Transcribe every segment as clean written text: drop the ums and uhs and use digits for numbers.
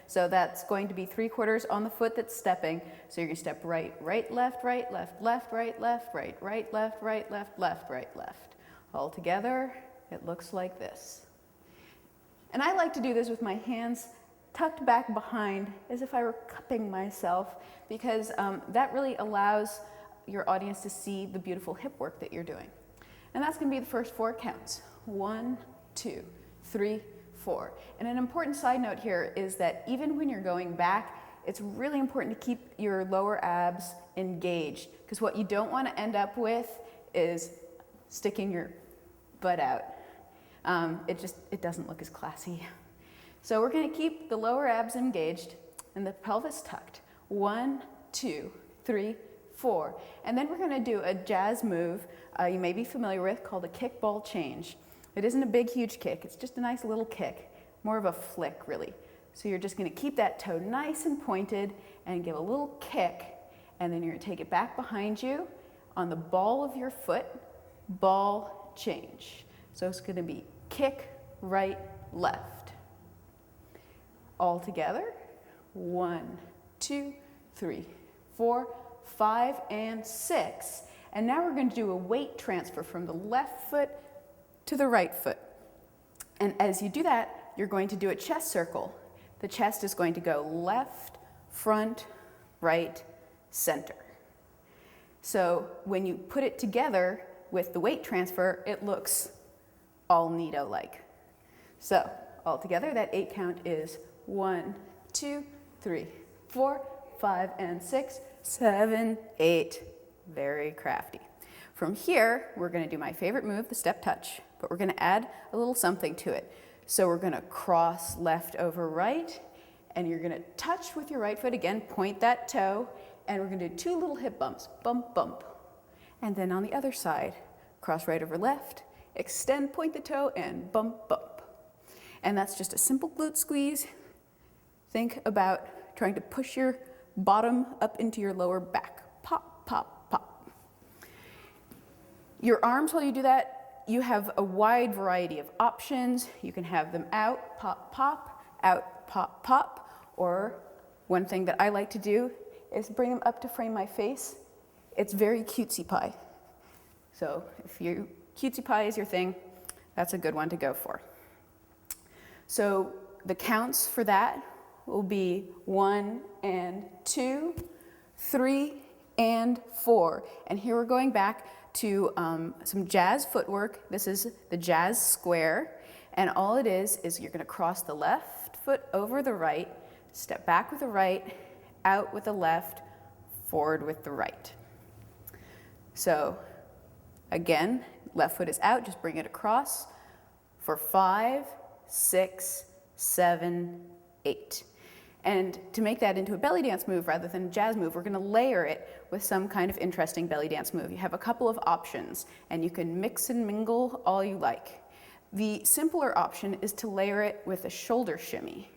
So that's going to be 3/4 on the foot that's stepping. So you're gonna step right, right, left, right, left, left, right, left, right, right, left, right, left, left, right, left. All together, it looks like this. And I like to do this with my hands tucked back behind as if I were cupping myself, because that really allows your audience to see the beautiful hip work that you're doing. And that's going to be the first 4 counts. 1, 2, 3, 4. And an important side note here is that even when you're going back, it's really important to keep your lower abs engaged, because what you don't want to end up with is sticking your butt out. It doesn't look as classy. So we're going to keep the lower abs engaged and the pelvis tucked. 1, 2, 3, 4. And then we're going to do a jazz move you may be familiar with called a kick ball change. It isn't a big, huge kick. It's just a nice little kick, more of a flick, really. So you're just going to keep that toe nice and pointed and give a little kick, and then you're going to take it back behind you on the ball of your foot, ball change. So it's going to be kick, right, left. All together. 1, 2, 3, 4, 5, and 6. And now we're going to do a weight transfer from the left foot to the right foot. And as you do that, you're going to do a chest circle. The chest is going to go left, front, right, center. So when you put it together with the weight transfer, it looks all neato-like. So all together, that 8 count is 1, 2, 3, 4, 5, and 6, 7, 8. Very crafty. From here, we're going to do my favorite move, the step touch, but we're going to add a little something to it. So we're going to cross left over right, and you're going to touch with your right foot again, point that toe, and we're going to do 2 little hip bumps, bump, bump. And then on the other side, cross right over left, extend, point the toe, and bump, bump. And that's just a simple glute squeeze. Think about trying to push your bottom up into your lower back. Pop, pop, pop. Your arms, while you do that, you have a wide variety of options. You can have them out, pop, pop, out, pop, pop. Or one thing that I like to do is bring them up to frame my face. It's very cutesy pie. So if cutesy pie is your thing, that's a good one to go for. So the counts for that will be 1 and 2, 3 and 4. And here we're going back to some jazz footwork. This is the jazz square. And all it is you're going to cross the left foot over the right, step back with the right, out with the left, forward with the right. So again, left foot is out, just bring it across for 5, 6, 7, 8. And to make that into a belly dance move rather than a jazz move, we're going to layer it with some kind of interesting belly dance move. You have a couple of options, and you can mix and mingle all you like. The simpler option is to layer it with a shoulder shimmy.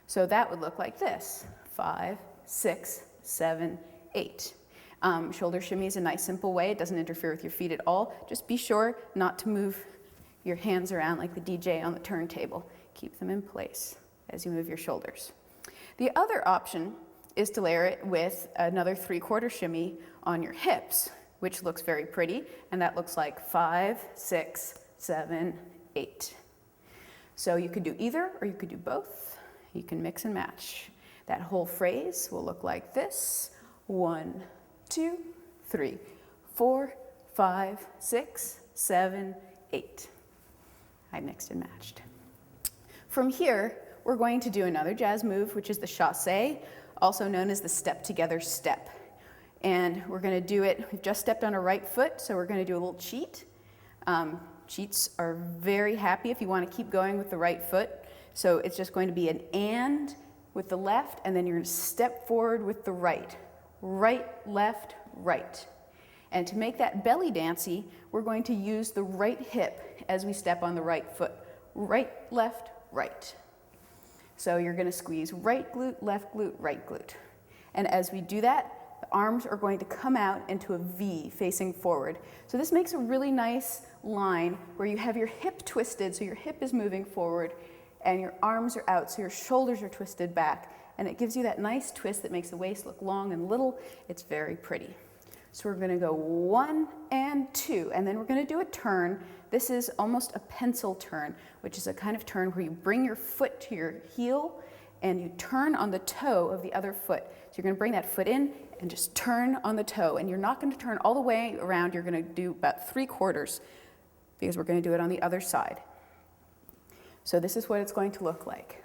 So that would look like this: 5, 6, 7, 8. Shoulder shimmy is a nice simple way. It doesn't interfere with your feet at all. Just be sure not to move your hands around like the DJ on the turntable. Keep them in place as you move your shoulders. The other option is to layer it with another 3/4 shimmy on your hips, which looks very pretty, and that looks like 5, 6, 7, 8. So you could do either, or you could do both. You can mix and match. That whole phrase will look like this: 1, 2, 3, 4, 5, 6, 7, 8. I mixed and matched. From here, we're going to do another jazz move, which is the chassé, also known as the step together step. And we're going to do it, we've just stepped on a right foot, so we're going to do a little cheat. Cheats are very happy if you want to keep going with the right foot. So it's just going to be an and with the left, and then you're going to step forward with the right. Right, left, right. And to make that belly dancey, we're going to use the right hip as we step on the right foot. Right, left, right. So you're going to squeeze right glute, right glute. And as we do that, the arms are going to come out into a V facing forward. So this makes a really nice line where you have your hip twisted, so your hip is moving forward, and your arms are out, so your shoulders are twisted back, and it gives you that nice twist that makes the waist look long and little. It's very pretty. So we're gonna go 1 and 2, and then we're gonna do a turn. This is almost a pencil turn, which is a kind of turn where you bring your foot to your heel and you turn on the toe of the other foot. So you're gonna bring that foot in and just turn on the toe, and you're not gonna turn all the way around. You're gonna do about 3/4 because we're gonna do it on the other side. So this is what it's going to look like.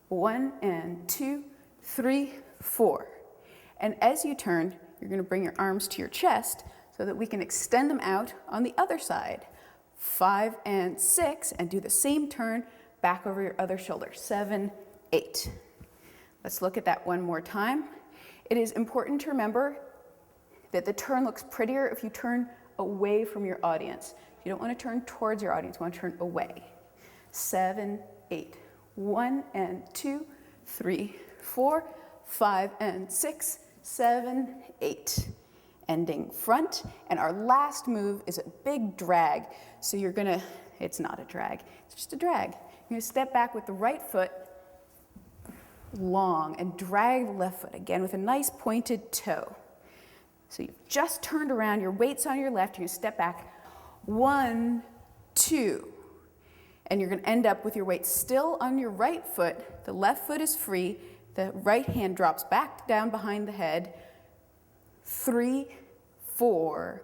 1 and 2, 3, 4. And as you turn, you're going to bring your arms to your chest so that we can extend them out on the other side. 5 and 6, and do the same turn back over your other shoulder. 7, 8. Let's look at that one more time. It is important to remember that the turn looks prettier if you turn away from your audience. You don't want to turn towards your audience, you want to turn away. 7, 8. 1 and 2, 3, 4, 5 and 6, 7, 8. Ending front, and our last move is a big drag. So you're gonna, it's not a drag, it's just a drag. You're gonna step back with the right foot long and drag the left foot again with a nice pointed toe. So you've just turned around, your weight's on your left, you're gonna step back. 1, 2. And you're going to end up with your weight still on your right foot. The left foot is free. The right hand drops back down behind the head. 3, 4,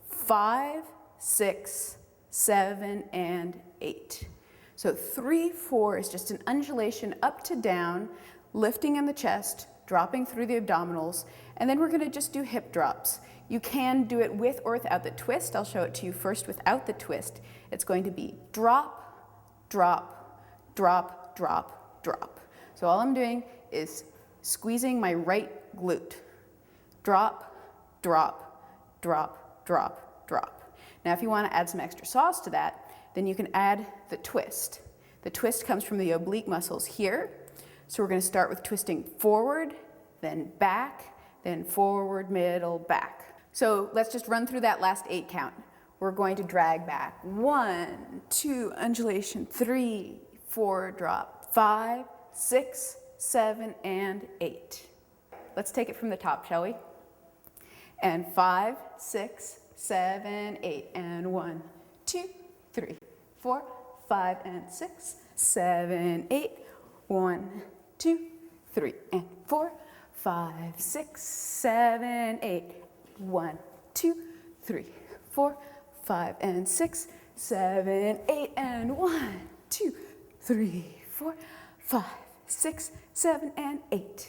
5, 6, 7, and 8. So 3, 4 is just an undulation up to down, lifting in the chest, dropping through the abdominals, and then we're going to just do hip drops. You can do it with or without the twist. I'll show it to you first without the twist. It's going to be drop, drop, drop, drop, drop. So all I'm doing is squeezing my right glute. Drop, drop, drop, drop, drop. Now if you want to add some extra sauce to that, then you can add the twist. The twist comes from the oblique muscles here. So we're going to start with twisting forward, then back, then forward, middle, back. So let's just run through that last 8 count. We're going to drag back. 1, 2, undulation, 3, 4, drop, 5, 6, 7, and 8. Let's take it from the top, shall we? And 5, 6, 7, 8, and 1, 2, 3, 4, 5, and 6, 7, 8, 1, 2, 3, and 4, 5, 6, 7, 8, 1, 2, 3, 4, 5 and 6, 7, 8, and 1, 2, 3, 4, 5, 6, 7, and 8.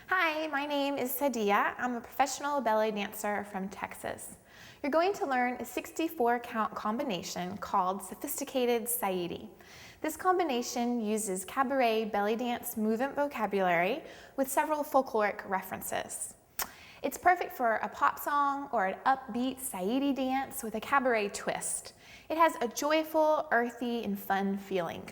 Hi, my name is Sadia. I'm a professional belly dancer from Texas. You're going to learn a 64 count combination called Sophisticated Saidi. This combination uses cabaret belly dance movement vocabulary with several folkloric references. It's perfect for a pop song or an upbeat Saidi dance with a cabaret twist. It has a joyful, earthy, and fun feeling.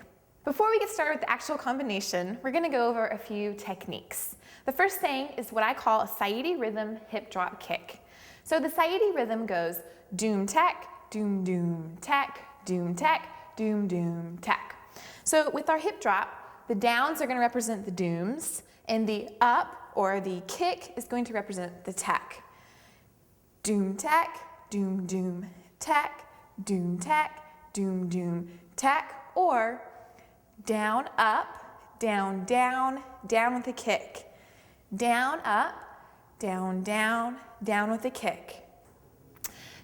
Before we get started with the actual combination, we're going to go over a few techniques. The first thing is what I call a Saidi rhythm hip drop kick. So the Saidi rhythm goes doom tech, doom doom tech, doom tech, doom doom tech. So with our hip drop, the downs are going to represent the dooms, and the up or the kick is going to represent the tech. Doom tech, doom doom tech, doom tech, doom doom tech, or down up, down down, down with a kick. Down up, down down, down with a kick.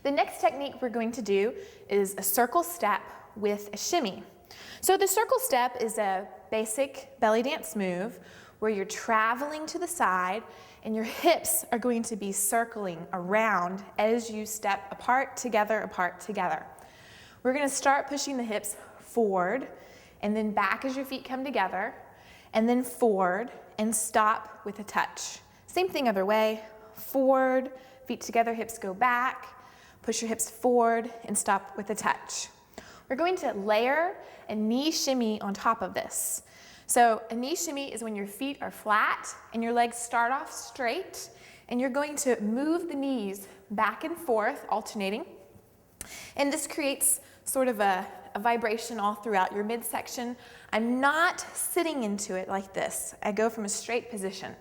The next technique we're going to do is a circle step with a shimmy. So the circle step is a basic belly dance move where you're traveling to the side and your hips are going to be circling around as you step apart, together. We're going to start pushing the hips forward and then back as your feet come together, and then forward and stop with a touch. Same thing other way, forward, feet together, hips go back, push your hips forward and stop with a touch. We're going to layer a knee shimmy on top of this. So a knee shimmy is when your feet are flat and your legs start off straight, and you're going to move the knees back and forth, alternating. And this creates sort of a vibration all throughout your midsection. I'm not sitting into it like this. I go from a straight position.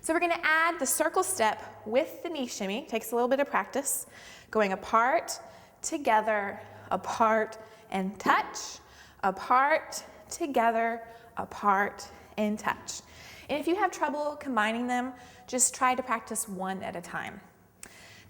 So we're going to add the circle step with the knee shimmy. Takes a little bit of practice. Going apart, together, apart, and touch. Apart, together, apart, and touch. And if you have trouble combining them, just try to practice one at a time.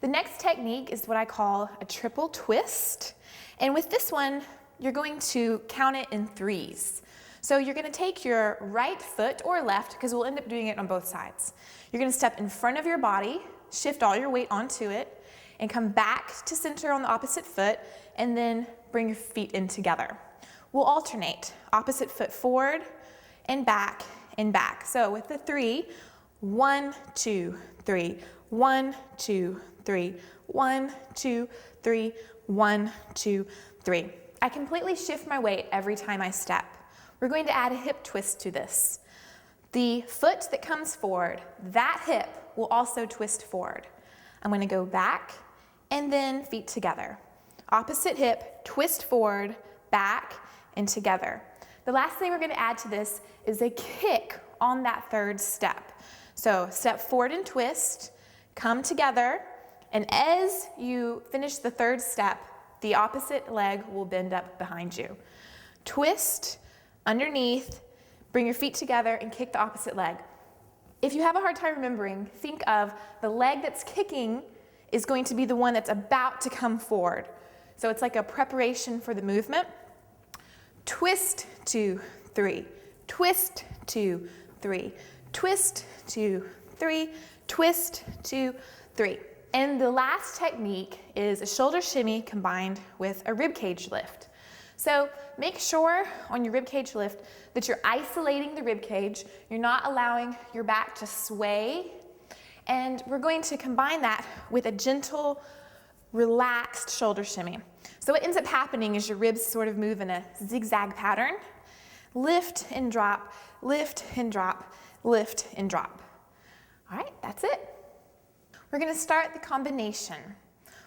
The next technique is what I call a triple twist. And with this one, you're going to count it in threes. So you're going to take your right foot or left, because we'll end up doing it on both sides. You're going to step in front of your body, shift all your weight onto it, and come back to center on the opposite foot, and then bring your feet in together. We'll alternate, opposite foot forward and back and back. So with the three, 1, 2, 3, 1, 2, 3, 1, 2, 3, 1, 2, 3. I completely shift my weight every time I step. We're going to add a hip twist to this. The foot that comes forward, that hip will also twist forward. I'm going to go back and then feet together. Opposite hip, twist forward, back, and together. The last thing we're going to add to this is a kick on that third step. So step forward and twist, come together, and as you finish the third step, the opposite leg will bend up behind you. Twist underneath, bring your feet together, and kick the opposite leg. If you have a hard time remembering, think of the leg that's kicking is going to be the one that's about to come forward. So it's like a preparation for the movement. Twist, 2, 3, twist, 2, 3, twist, 2, 3, twist, 2, 3. And the last technique is a shoulder shimmy combined with a rib cage lift. So make sure on your rib cage lift that you're isolating the rib cage. You're not allowing your back to sway. And we're going to combine that with a gentle, relaxed shoulder shimmy. So what ends up happening is your ribs sort of move in a zigzag pattern. Lift and drop, lift and drop, lift and drop. All right, that's it. We're going to start the combination.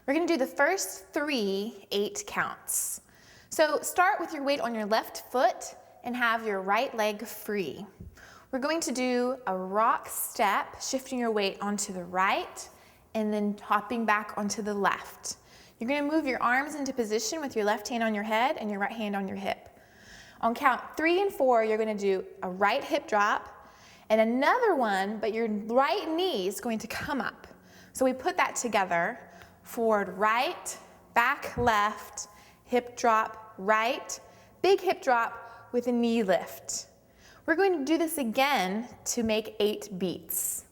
We're going to do the first 3 8 counts. So start with your weight on your left foot and have your right leg free. We're going to do a rock step, shifting your weight onto the right and then hopping back onto the left. You're going to move your arms into position with your left hand on your head and your right hand on your hip. On count 3 and 4, you're going to do a right hip drop and another one, but your right knee is going to come up. So we put that together, forward right, back left, hip drop right, big hip drop with a knee lift. We're going to do this again to make 8 beats.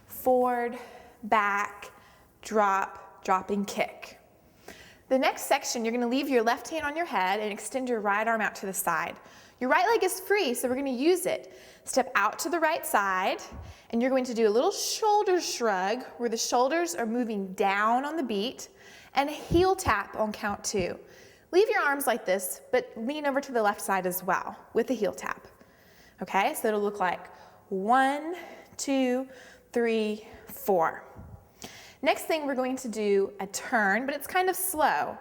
Forward, back, drop, drop, and kick. The next section, you're gonna leave your left hand on your head and extend your right arm out to the side. Your right leg is free, so we're gonna use it. Step out to the right side, and you're going to do a little shoulder shrug where the shoulders are moving down on the beat, and a heel tap on count 2. Leave your arms like this, but lean over to the left side as well with a heel tap. Okay, so it'll look like 1, 2, 3, 4. Next thing, we're going to do a turn, but it's kind of slow.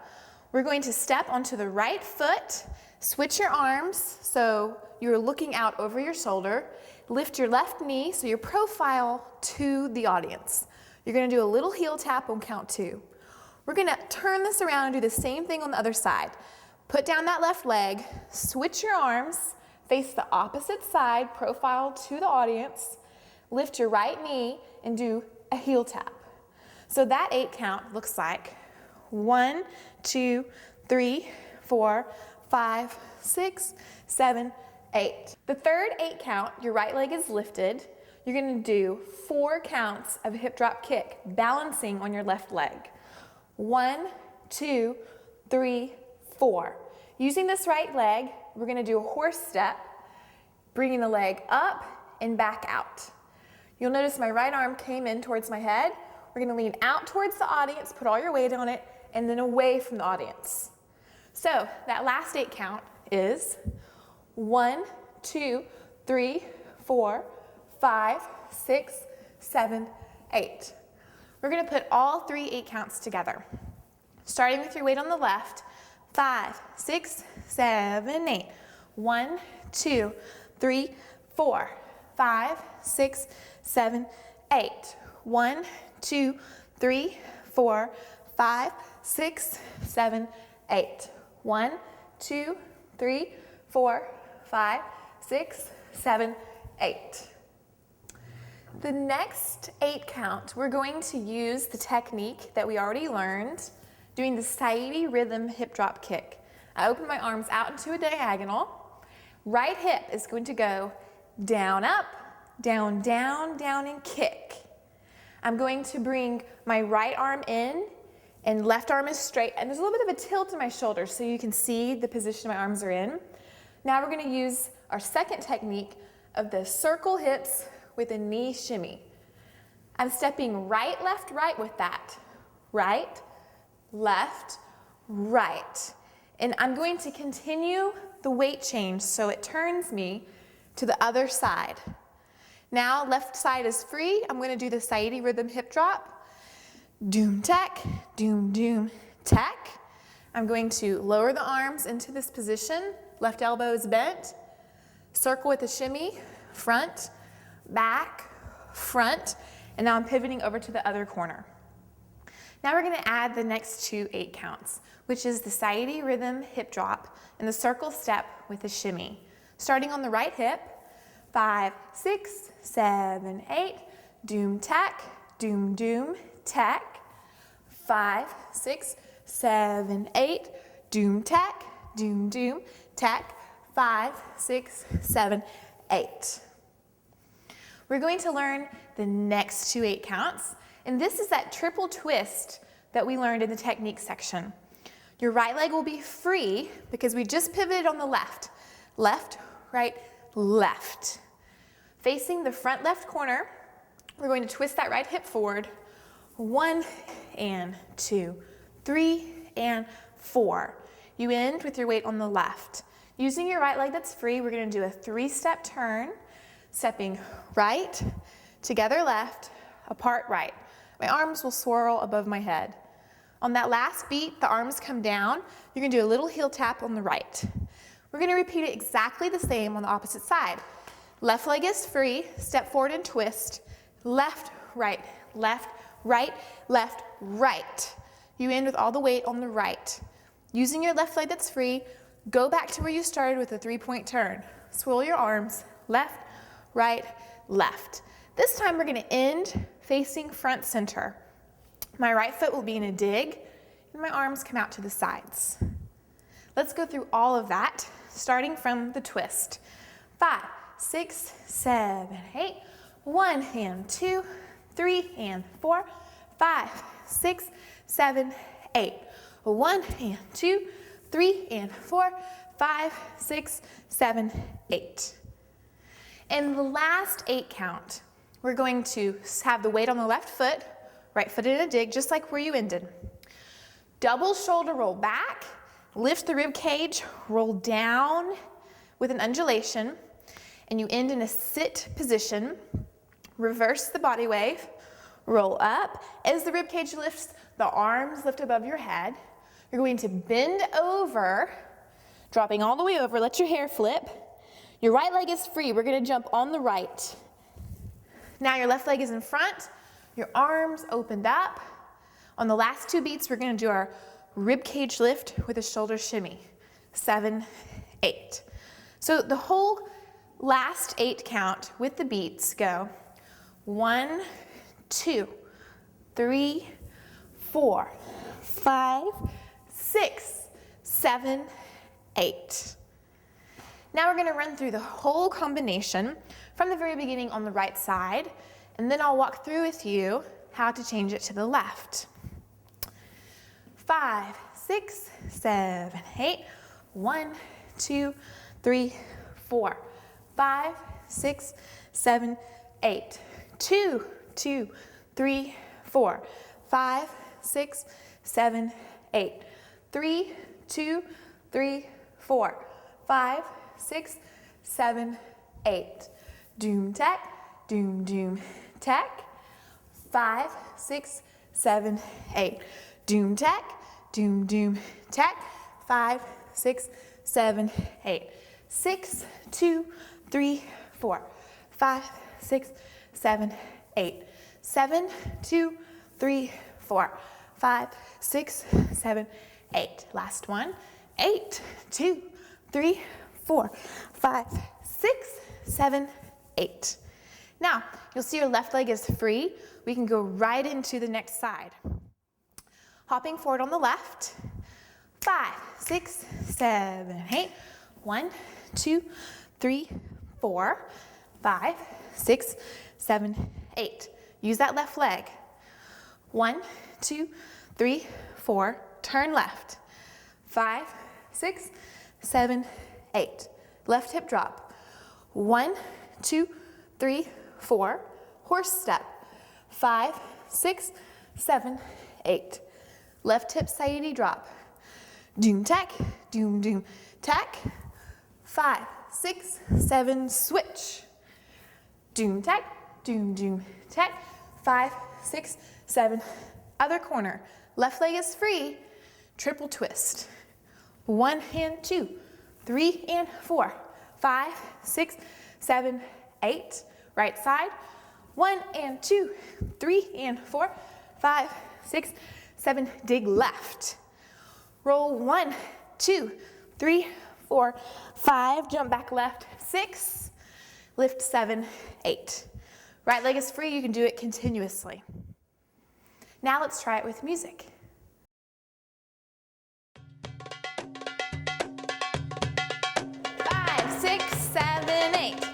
We're going to step onto the right foot, switch your arms so you're looking out over your shoulder, lift your left knee so your profile to the audience. You're gonna do a little heel tap on count 2. We're gonna turn this around and do the same thing on the other side. Put down that left leg, switch your arms, face the opposite side, profile to the audience, lift your right knee and do a heel tap. So that 8 count looks like 1, 2, 3, 4, 5, 6, 7, 8. The third 8 count, your right leg is lifted. You're gonna do 4 counts of a hip drop kick, balancing on your left leg. 1, 2, 3, 4. Using this right leg, we're gonna do a horse step, bringing the leg up and back out. You'll notice my right arm came in towards my head. We're gonna lean out towards the audience, put all your weight on it, and then away from the audience. So that last 8 count is 1, 2, 3, 4, 5, 6, 7, 8. We're gonna put all 3 8 counts together. Starting with your weight on the left, 5, 6, 7, 8. 1, 2, 3, 4, 5, 6, 7, 8. 1, 2, 3, 4, 5, 6, 7, 8. 1, 2, 3, 4, 5, 6, 7, 8. The next 8 count, we're going to use the technique that we already learned, doing the Saidi rhythm hip drop kick. I open my arms out into a diagonal. Right hip is going to go down, up, down, down, down, and kick. I'm going to bring my right arm in, and left arm is straight, and there's a little bit of a tilt in my shoulders so you can see the position my arms are in. Now we're gonna use our second technique of the circle hips with a knee shimmy. I'm stepping right, left, right with that. Right, left, right. And I'm going to continue the weight change so it turns me to the other side. Now left side is free. I'm gonna do the Saidi rhythm hip drop. Doom, tack, doom, doom, tack. I'm going to lower the arms into this position. Left elbow is bent. Circle with a shimmy, front, back, front, and now I'm pivoting over to the other corner. Now we're gonna add the next 2 8 counts, which is the Saidi rhythm hip drop and the circle step with a shimmy. Starting on the right hip, 5, 6, 7, 8, doom, tack, doom, doom, tack. 5, 6, 7, 8, doom, tack, doom, doom, tack. 5, 6, 7, 8. We're going to learn the next 2 8 counts, and this is that triple twist that we learned in the technique section. Your right leg will be free because we just pivoted on the left. Left, right, left. Facing the front left corner, we're going to twist that right hip forward. 1 and 2, 3 and 4. You end with your weight on the left. Using your right leg that's free, we're going to do a 3-step turn, stepping right, together left, apart right. My arms will swirl above my head. On that last beat, the arms come down. You're going to do a little heel tap on the right. We're going to repeat it exactly the same on the opposite side. Left leg is free, step forward and twist. Left, right, left, right, left, right. You end with all the weight on the right. Using your left leg that's free, go back to where you started with a 3-point turn. Swirl your arms, left, right, left. This time we're going to end facing front center. My right foot will be in a dig, and my arms come out to the sides. Let's go through all of that, starting from the twist. 5, 6, 7, 8. 1 and 2, 3 and 4, 5, 6, 7, 8. 1 and 2, 3 and 4, 5, 6, 7, 8. In the last 8 count, we're going to have the weight on the left foot, right foot in a dig, just like where you ended. Double shoulder roll back, lift the rib cage, roll down with an undulation, and you end in a sit position. Reverse the body wave, roll up. As the rib cage lifts, the arms lift above your head. You're going to bend over, dropping all the way over. Let your hair flip. Your right leg is free. We're going to jump on the right. Now your left leg is in front. Your arms opened up. On the last 2 beats, we're going to do our rib cage lift with a shoulder shimmy. 7, 8. So the whole last 8 count with the beats go 1, 2, 3, 4, 5, 6, 7, 8. Now we're going to run through the whole combination from the very beginning on the right side, and then I'll walk through with you how to change it to the left. 5, 6, 7, 8. 1, 2, 3, 4, 5, 6, 7, 8. 2, 2, 3, 4, 5, 6, 7, 8. 3, 2, 3, 4, 5, 6, 7, 8. Doom tack, doom doom tack. 5, 6, 7, 8. Doom tack, doom doom tack. 5, 6, 7, 8. 6, 2, 3, 4, 5, 6, 7, 8. 7, 2, 3, 4, 5, 6, 7, 8. Last one. 8, 2, 3, 4, 5, 6, 7, 8. Now, you'll see your left leg is free. We can go right into the next side. Hopping forward on the left. 5, 6, 7, 8. 1, 2, 3, 4, 5, 6, 7, 8. Use that left leg. 1, 2, 3, 4. Turn left. 5, 6, 7, 8. Left hip drop. 1, 2, 3, 4. Horse step. 5, 6, 7, 8. Left hip Saidi drop. Doom tack, doom doom tack. 5, 6, 7, switch. Doom tack, doom doom tack. 5, 6, 7. Other corner. Left leg is free. Triple twist. 1 and 2, 3 and 4, 5, 6, 7, 8. Right side. 1 and 2, 3 and 4, 5, 6, 7. Dig left. Roll 1, 2, 3, 4, 5. Jump back left. 6. Lift 7, 8. Right leg is free. You can do it continuously. Now let's try it with music. 5, 6, 7, 8.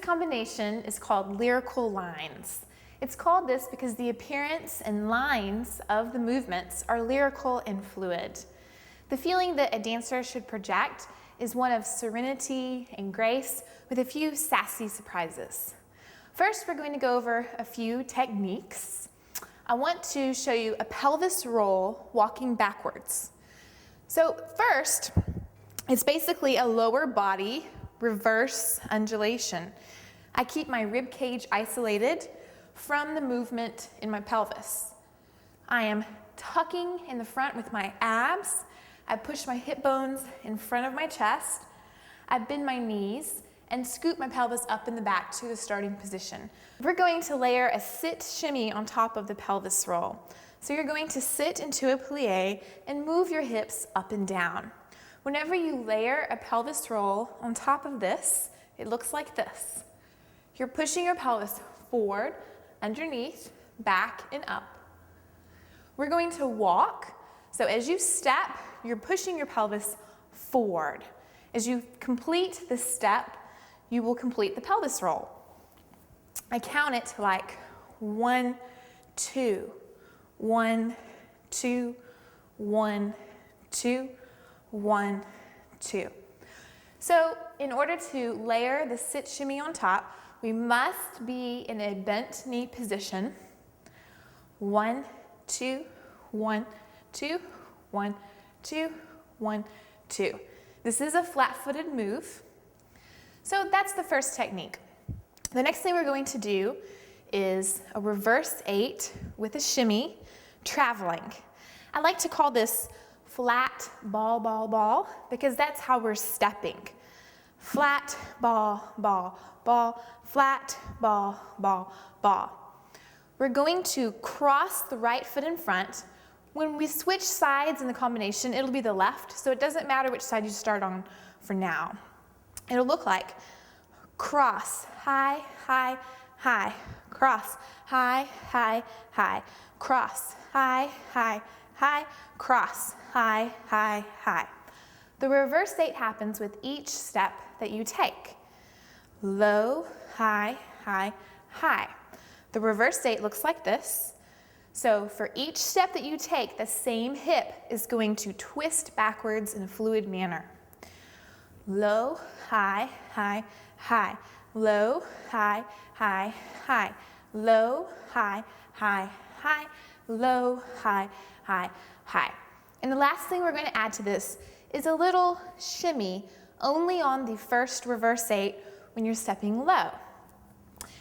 combination is called lyrical lines. It's called this because the appearance and lines of the movements are lyrical and fluid. The feeling that a dancer should project is one of serenity and grace with a few sassy surprises. First, we're going to go over a few techniques. I want to show you a pelvis roll walking backwards. So first, it's basically a lower body reverse undulation. I keep my rib cage isolated from the movement in my pelvis. I am tucking in the front with my abs. I push my hip bones in front of my chest. I bend my knees and scoop my pelvis up in the back to the starting position. We're going to layer a sit shimmy on top of the pelvis roll. So you're going to sit into a plie and move your hips up and down. Whenever you layer a pelvis roll on top of this, it looks like this. You're pushing your pelvis forward, underneath, back, and up. We're going to walk. So as you step, you're pushing your pelvis forward. As you complete the step, you will complete the pelvis roll. I count it like 1, 2, 1, 2, 1, 2, 1, 2. So in order to layer the sit shimmy on top, we must be in a bent knee position. 1, 2, 1, 2, 1, 2, 1, 2. This is a flat-footed move. So that's the first technique. The next thing we're going to do is a reverse 8 with a shimmy, traveling. I like to call this flat ball, ball, ball, because that's how we're stepping. Flat, ball, ball, ball, flat, ball, ball, ball. We're going to cross the right foot in front. When we switch sides in the combination, it'll be the left, so it doesn't matter which side you start on for now. It'll look like cross, high, high, high, cross, high, high, high, cross, high, high, high, cross, high, high, high. The reverse 8 happens with each step that you take. Low, high, high, high. The reverse 8 looks like this. So for each step that you take, the same hip is going to twist backwards in a fluid manner. Low, high, high, high. Low, high, high, high. Low, high, high, high. Low, high, high, high. And the last thing we're going to add to this is a little shimmy only on the first reverse 8 when you're stepping low.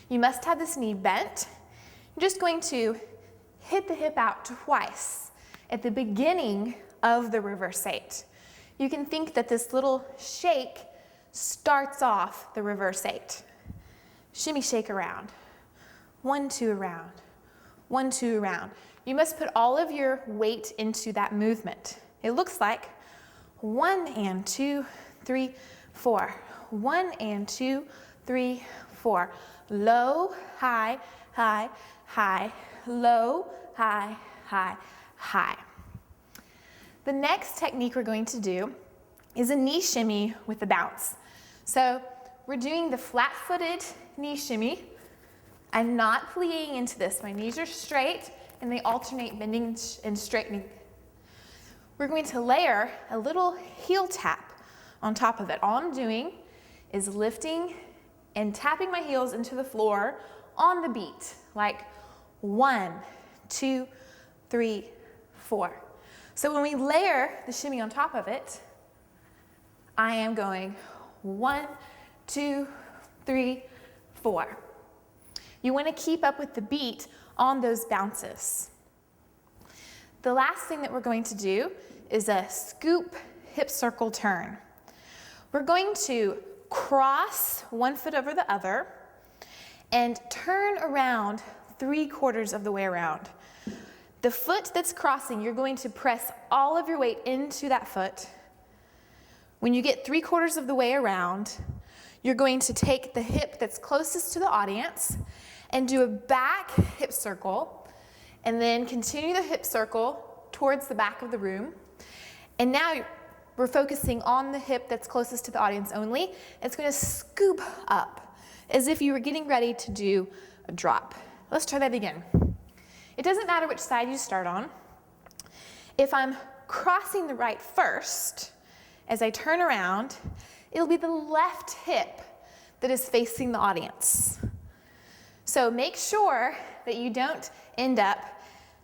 You must have this knee bent. You're just going to hit the hip out twice at the beginning of the reverse 8. You can think that this little shake starts off the reverse 8. Shimmy, shake around. 1, 2 around. 1, 2 around. You must put all of your weight into that movement. It looks like 1 and 2, 3, 4. 1 and 2, 3, 4. Low, high, high, high. Low, high, high, high. The next technique we're going to do is a knee shimmy with a bounce. So we're doing the flat-footed knee shimmy. I'm not plieing into this. My knees are straight and they alternate bending and straightening. We're going to layer a little heel tap on top of it. All I'm doing is lifting and tapping my heels into the floor on the beat, like 1, 2, 3, 4. So when we layer the shimmy on top of it, I am going 1, 2, 3, 4. You want to keep up with the beat on those bounces. The last thing that we're going to do is a scoop hip circle turn. We're going to cross one foot over the other and turn around 3/4 of the way around. The foot that's crossing, you're going to press all of your weight into that foot. When you get 3/4 of the way around, you're going to take the hip that's closest to the audience and do a back hip circle, and then continue the hip circle towards the back of the room. And now we're focusing on the hip that's closest to the audience only. It's going to scoop up as if you were getting ready to do a drop. Let's try that again. It doesn't matter which side you start on. If I'm crossing the right first, as I turn around, it'll be the left hip that is facing the audience. So make sure that you don't end up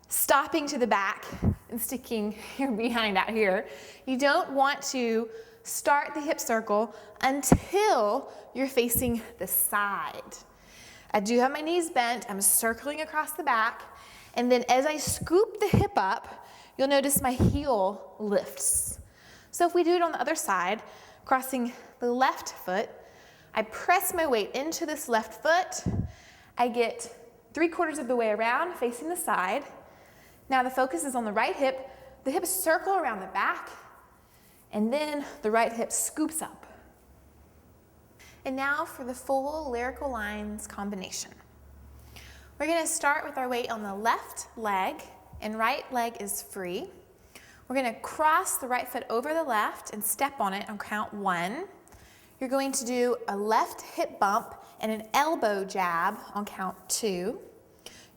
stopping to the back and sticking your behind out here. You don't want to start the hip circle until you're facing the side. I do have my knees bent, I'm circling across the back, and then as I scoop the hip up, you'll notice my heel lifts. So if we do it on the other side, crossing the left foot, I press my weight into this left foot, I get 3/4 of the way around, facing the side. Now the focus is on the right hip, the hips circle around the back, and then the right hip scoops up. And now for the full lyrical lines combination. We're going to start with our weight on the left leg, and right leg is free. We're going to cross the right foot over the left and step on it on count 1. You're going to do a left hip bump and an elbow jab on count 2.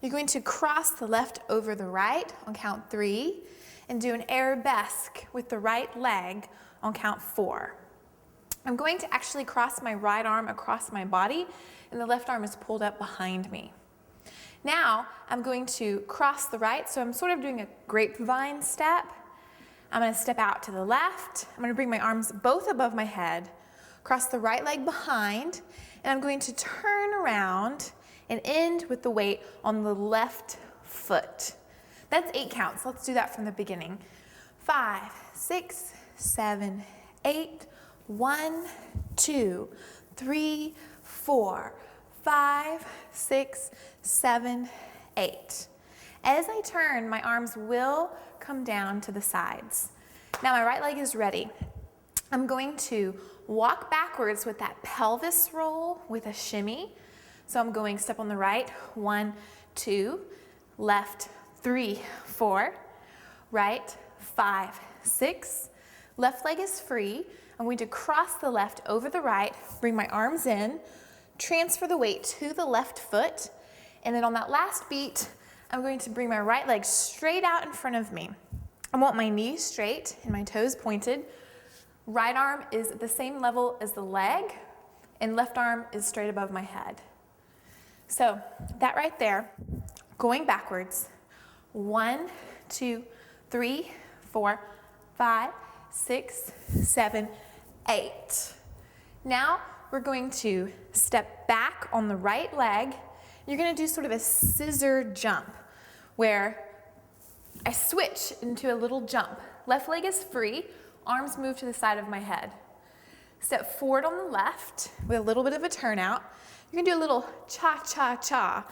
You're going to cross the left over the right on count 3 and do an arabesque with the right leg on count 4. I'm going to actually cross my right arm across my body, and the left arm is pulled up behind me. Now I'm going to cross the right, so I'm sort of doing a grapevine step. I'm going to step out to the left. I'm going to bring my arms both above my head, cross the right leg behind, and I'm going to turn around and end with the weight on the left foot. That's 8 counts. Let's do that from the beginning. 5, 6, 7, 8. 1, 2, 3, 4, 5, 6, 7, 8. As I turn, my arms will come down to the sides. Now my right leg is ready. I'm going to walk backwards with that pelvis roll with a shimmy. So I'm going step on the right, 1, 2, left, 3, 4, right, 5, 6. Left leg is free. I'm going to cross the left over the right, bring my arms in, transfer the weight to the left foot, and then on that last beat, I'm going to bring my right leg straight out in front of me. I want my knees straight and my toes pointed. Right arm is at the same level as the leg, and left arm is straight above my head. So that right there, going backwards, 1, 2, 3, 4, 5, 6, 7, 8. Now we're going to step back on the right leg. You're going to do sort of a scissor jump where I switch into a little jump. Left leg is free, arms move to the side of my head. Step forward on the left with a little bit of a turnout. You're going to do a little cha-cha-cha.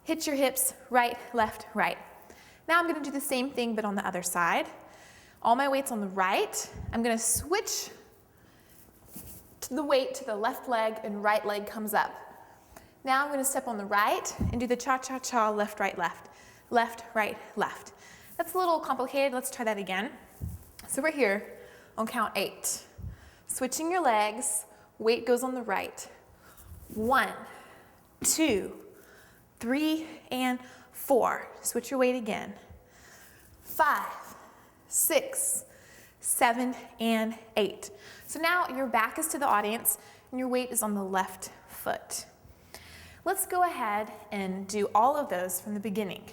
Hit your hips, right, left, right. Now I'm going to do the same thing but on the other side. All my weight's on the right. I'm going to switch the weight to the left leg and right leg comes up. Now I'm going to step on the right and do the cha-cha-cha, left, right, left. Left, right, left. That's a little complicated. Let's try that again. So we're here on count 8. Switching your legs, weight goes on the right. 1, 2, 3, and 4. Switch your weight again. 5, 6, 7, and 8. So now your back is to the audience and your weight is on the left foot. Let's go ahead and do all of those from the beginning.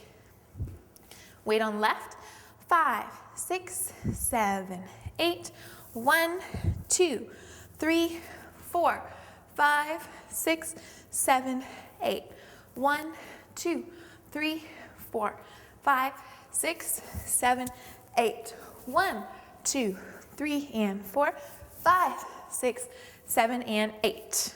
Weight on left, 5, 6, 7, 8. 1, 2, 3, 4, 5, 6, 7, 8. 1, 2, 3, 4, 5, 6, 7, 8. 1, 2, 3, and 4, 5, 6, 7, and 8.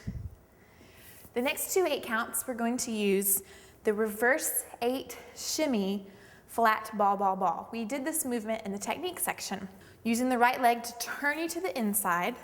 The next 2 8 counts, we're going to use the reverse 8 shimmy flat ball, ball, ball. We did this movement in the technique section, using the right leg to turn you to the inside,